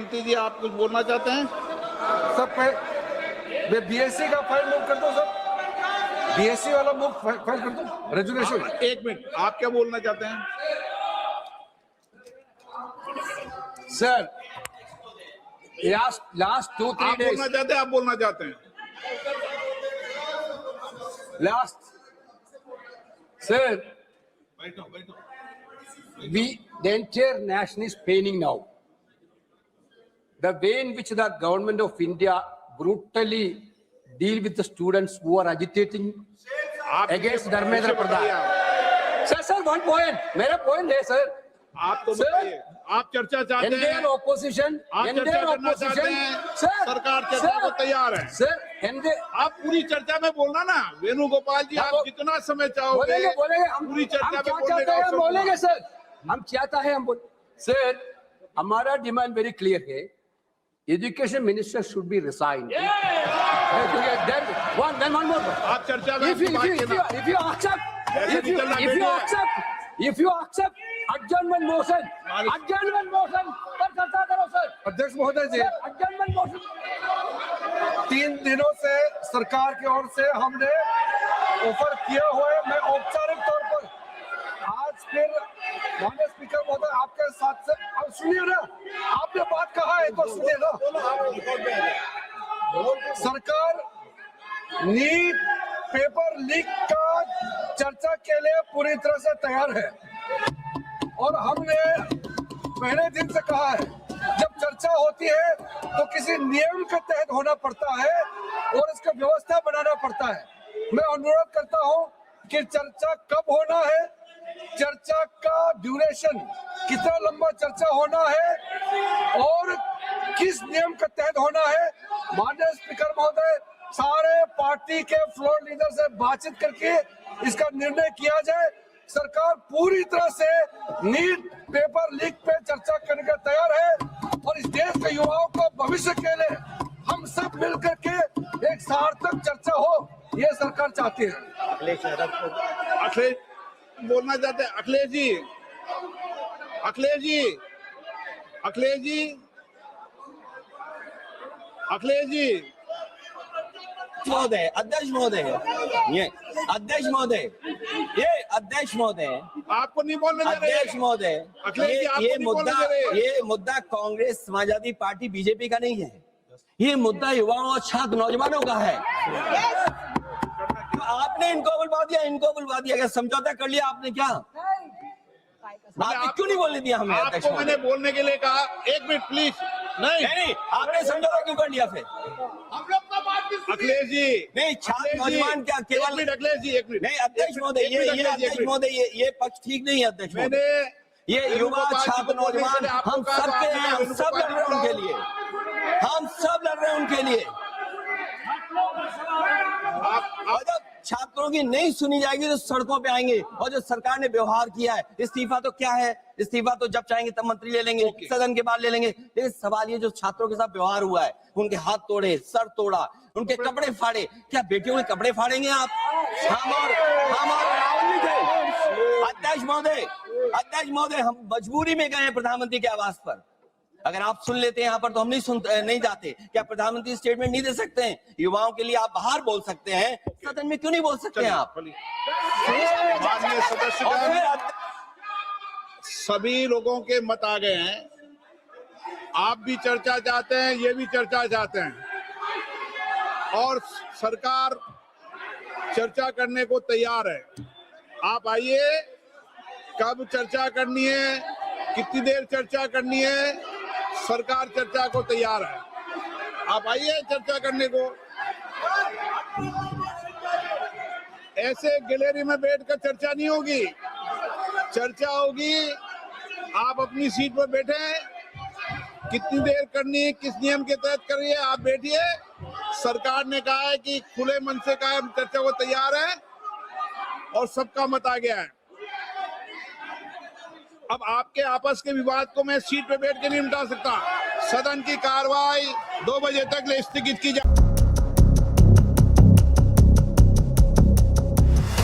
मंत्री जी, आप कुछ बोलना चाहते हैं? सब बीएससी का फाइल मूव कर दो सर, बीएससी वाला मूव फाइल कर दो, रेजुलेशन। एक मिनट, आप क्या बोलना चाहते हैं? सर, last 2-3 आप days, बोलना चाहते हैं? आप बोलना चाहते हैं? sir, the entire nation is paining now. The way in which the government of India brutally deal with the students who are agitating आप against Dharmendra Pradhan. Sir, one point. मेरा point है sir. आप तो Sir, बताइए, आप चर्चा चाहते हैं? Indian opposition, आप चर्चा करना चाहते हैं? सरकार चर्चा को तैयार है। Sir, आप पूरी चर्चा में बोलना ना, वेणुगोपाल जी, आप जितना समय चाहोगे बोलेंगे पूरी चर्चा में क्या बोलने चाहते का हैं अवसर बोलेंगे दूंगा। सर, हम चाहता है हम बोल। सर, हमारा डिमांड वेरी क्लियर है, education minister should be resign. Then one more. आप चर्चा में if you accept adjournment motion पर चर्चा करो सर। अध्यक्ष महोदय जी, adjournment motion 3 दिनों से सरकार की ओर से हमने ऑफर किया हुआ है। मैं औपचारिक तौर पर आज फिर माननीय स्पीकर महोदय आपके साथ से, अब सुनिए ना, आपने बात कहा है तो सुनिए ना। सरकार नीट पेपर लीक का चर्चा के लिए पूरी तरह से तैयार है और हमने पहले दिन से कहा है, जब चर्चा होती है तो किसी नियम के तहत होना पड़ता है और इसका व्यवस्था बनाना पड़ता है। मैं अनुरोध करता हूं कि चर्चा कब होना है, चर्चा का ड्यूरेशन, कितना लंबा चर्चा होना है और किस नियम के तहत होना है, माननीय स्पीकर महोदय सारे पार्टी के फ्लोर लीडर से बातचीत करके इसका निर्णय किया जाए। सरकार पूरी तरह से नीट पेपर लीक पे चर्चा करने का तैयार है और इस देश के युवाओं को भविष्य के लिए हम सब मिलकर के एक सार्थक चर्चा हो, ये सरकार चाहती है। अखिलेश बोलना चाहते हैं? अखिलेश जी, अखिलेश जी, अखिलेश जी, अखिलेश जी, महोदय, अध्यक्ष महोदय, ये अध्यक्ष महोदय, ये अध्यक्ष महोदय, आपको नहीं बोलने दे रहे। अध्यक्ष महोदय, अखिलेश जी, आपको नहीं बोलने दे रहे। ये मुद्दा कांग्रेस समाजवादी पार्टी बीजेपी का नहीं है, ये मुद्दा युवाओं और छात्र नौजवानों का है। आपने इनको बुलवा दिया, क्या समझौता कर लिया आपने? क्या आपने क्यों नहीं बोलने दिया हमें? अध्यक्ष आपको मैंने बोलने के लिए कहा, एक मिनट प्लीज। नहीं, आपने समझौता क्यों कर लिया फिर? हम लोग का बात अखिलेश जी, नहीं, छात्र नौजवान क्या केवल? अखिलेश जी, एक मिनट। नहीं अध्यक्ष महोदय, ये अध्यक्ष महोदय, ये पक्ष ठीक नहीं है अध्यक्ष महोदय। मैंने ये युवा छात्र नौजवान हम सबके हैं, हम सब लड़ रहे हैं उनके लिए, हम सब लड़ रहे हैं उनके लिए। और जब छात्रों की नहीं सुनी जाएगी तो सड़कों पे आएंगे। और जो सरकार ने व्यवहार किया है, इस्तीफा तो क्या है, इस्तीफा तो जब चाहेंगे तब मंत्री ले लेंगे, सदन के बाद ले लेंगे। लेकिन सवाल ये जो छात्रों के साथ व्यवहार हुआ है, उनके हाथ तोड़े, सर तोड़ा, उनके कपड़े फाड़े, क्या बेटियों के कपड़े फाड़ेंगे आप? हम और राहुल नहीं थे। अध्यक्ष महोदय, हम मजबूरी में गए हैं प्रधानमंत्री के आवास पर। अगर आप सुन लेते हैं यहाँ पर तो हम नहीं जाते। क्या प्रधानमंत्री स्टेटमेंट नहीं दे सकते हैं? युवाओं के लिए आप बाहर बोल सकते हैं, सदन में क्यों नहीं बोल सकते हैं आप? माननीय सदस्यगण, सभी लोगों के मत आ गए हैं। आप भी चर्चा चाहते हैं, ये भी चर्चा चाहते हैं और सरकार चर्चा करने को तैयार है। आप आइए, कब चर्चा करनी है, कितनी देर चर्चा करनी है, सरकार चर्चा को तैयार है। आप आइए चर्चा करने को। ऐसे गैलरी में बैठकर चर्चा नहीं होगी, चर्चा होगी। आप अपनी सीट पर बैठे, कितनी देर करनी है, किस नियम के तहत करिए, आप बैठिए। सरकार ने कहा है कि खुले मन से कहा है, चर्चा को तैयार है और सबका मत आ गया है। अब आपके आपस के विवाद को मैं सीट पे बैठ के नहीं मिटा सकता। सदन की कार्रवाई 2 बजे तक स्थगित की जाए।